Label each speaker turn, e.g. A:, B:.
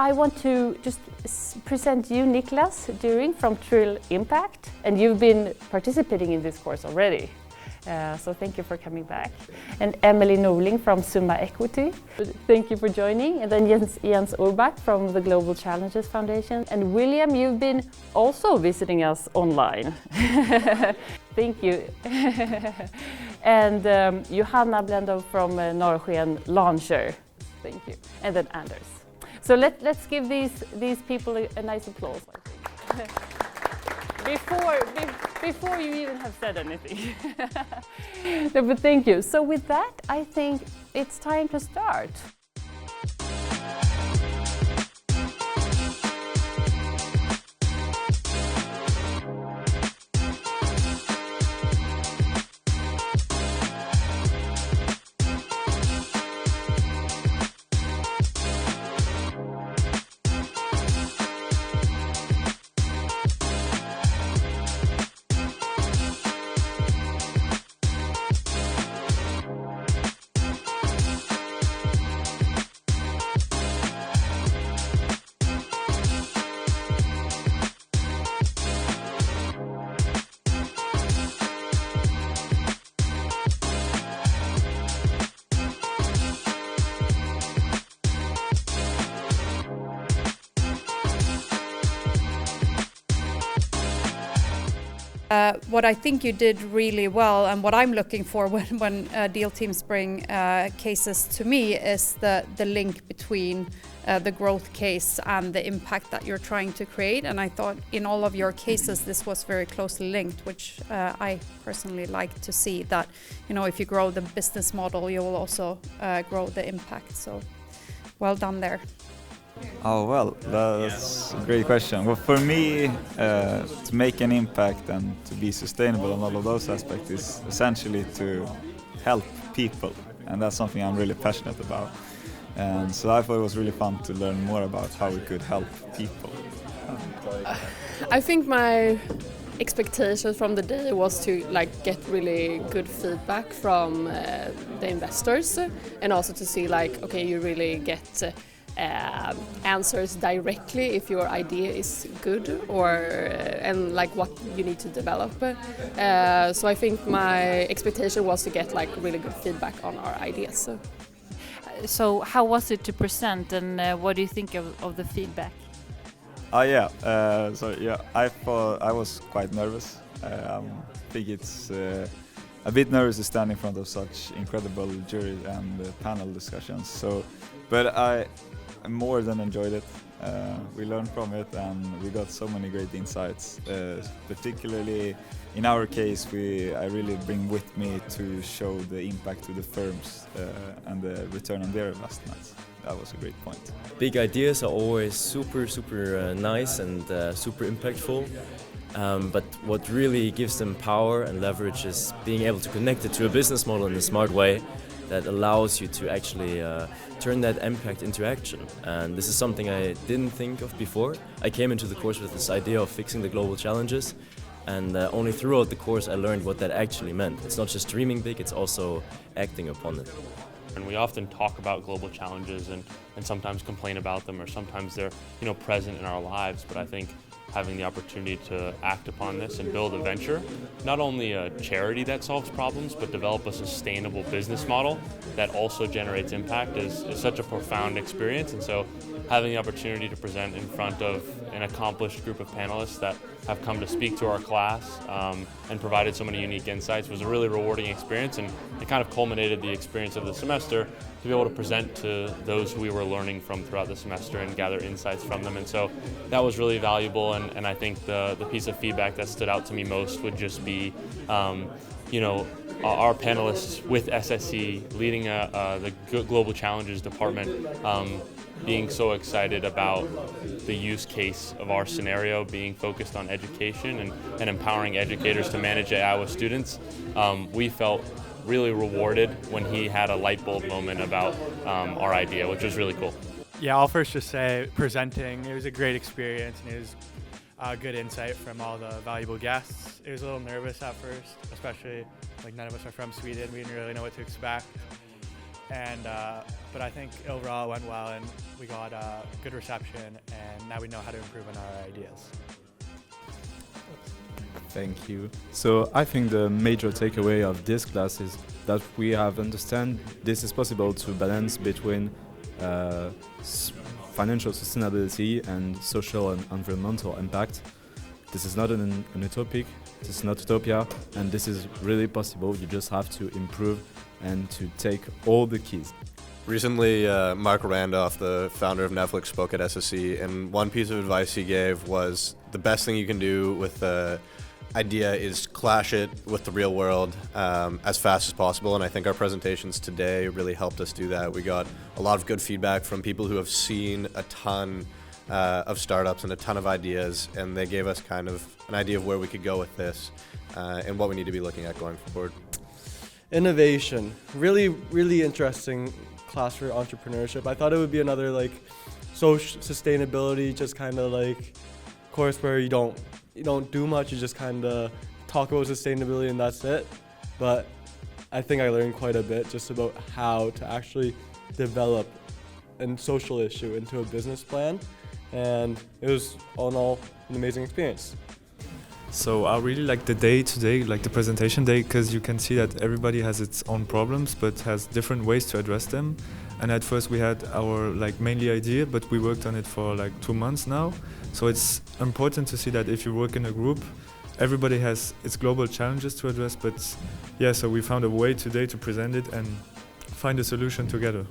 A: I want to just present you, Niklas During from Trill Impact, and you've been participating in this course already. So thank you for coming back. And Emily Norling from Summa Equity. Thank you for joining. And then Jens Urbach from the Global Challenges Foundation. And William, you've been also visiting us online. Thank you. And Johanna Blendov from Norrsken Launcher. Thank you. And then Anders. So let's give these people a nice applause, I think. Before you even have said anything. No, but thank you. So with that, I think it's time to start.
B: What I think you did really well, and what I'm looking for when deal teams bring cases to me, is the link between the growth case and the impact that you're trying to create. And I thought in all of your cases this was very closely linked, which I personally like to see, that if you grow the business model, you will also grow the impact. So well done there.
C: Oh, well, that's a great question. Well, for me, to make an impact and to be sustainable on all of those aspects is essentially to help people, and that's something I'm really passionate about. And so I thought it was really fun to learn more about how we could help people.
D: I think my expectations from the day was to get really good feedback from the investors, and also to see okay, you really get answers directly if your idea is good, and what you need to develop. So I think my expectation was to get really good feedback on our ideas.
A: So how was it to present, and what do you think of the feedback?
C: I thought I was quite nervous. I think it's a bit nervous to stand in front of such incredible jury and panel discussions. But I more than enjoyed it. We learned from it, and we got so many great insights. Particularly in our case, I really bring with me to show the impact to the firms and the return on their investments. That was a great point.
E: Big ideas are always super nice and super impactful. But what really gives them power and leverage is being able to connect it to a business model in a smart way that allows you to actually turn that impact into action. And this is something I didn't think of before. I came into the course with this idea of fixing the global challenges, and only throughout the course I learned what that actually meant. It's not just dreaming big, it's also acting upon it.
F: And we often talk about global challenges and sometimes complain about them, or sometimes they're present in our lives, but I think having the opportunity to act upon this and build a venture, not only a charity that solves problems, but develop a sustainable business model that also generates impact is such a profound experience. And so having the opportunity to present in front of an accomplished group of panelists that have come to speak to our class and provided so many unique insights was a really rewarding experience, and it kind of culminated the experience of the semester to be able to present to those who we were learning from throughout the semester and gather insights from them. And so that was really valuable, and I think the piece of feedback that stood out to me most would just be our panelists with SSE leading the Global Challenges Department being so excited about the use case of our scenario being focused on education and empowering educators to manage AI with students. We felt really rewarded when he had a light bulb moment about our idea, which was really cool.
G: Yeah, I'll first just say presenting, it was a great experience, and it was good insight from all the valuable guests. It was a little nervous at first, especially none of us are from Sweden. We didn't really know what to expect. and but I think overall it went well, and we got a good reception, and now we know how to improve on our ideas.
H: Thank you. So I think the major takeaway of this class is that we have understand this is possible to balance between financial sustainability and social and environmental impact. This is not an utopic, this is not utopia, and this is really possible. You just have to improve and to take all the keys.
I: Recently, Mark Randolph, the founder of Netflix, spoke at SSE, and one piece of advice he gave was the best thing you can do with the idea is clash it with the real world as fast as possible, and I think our presentations today really helped us do that. We got a lot of good feedback from people who have seen a ton of startups and a ton of ideas, and they gave us kind of an idea of where we could go with this and what we need to be looking at going forward.
J: Innovation, really interesting class for entrepreneurship. I thought it would be another like social sustainability, just kind of like course where you don't do much, you just kind of talk about sustainability and that's it. But I think I learned quite a bit just about how to actually develop a social issue into a business plan, and it was all in all an amazing experience.
K: So I really like the day today, like the presentation day, because you can see that everybody has its own problems but has different ways to address them. And at first we had our like mainly idea, but we worked on it for like 2 months now. So it's important to see that if you work in a group, everybody has its global challenges to address. But yeah, so we found a way today to present it and find a solution together.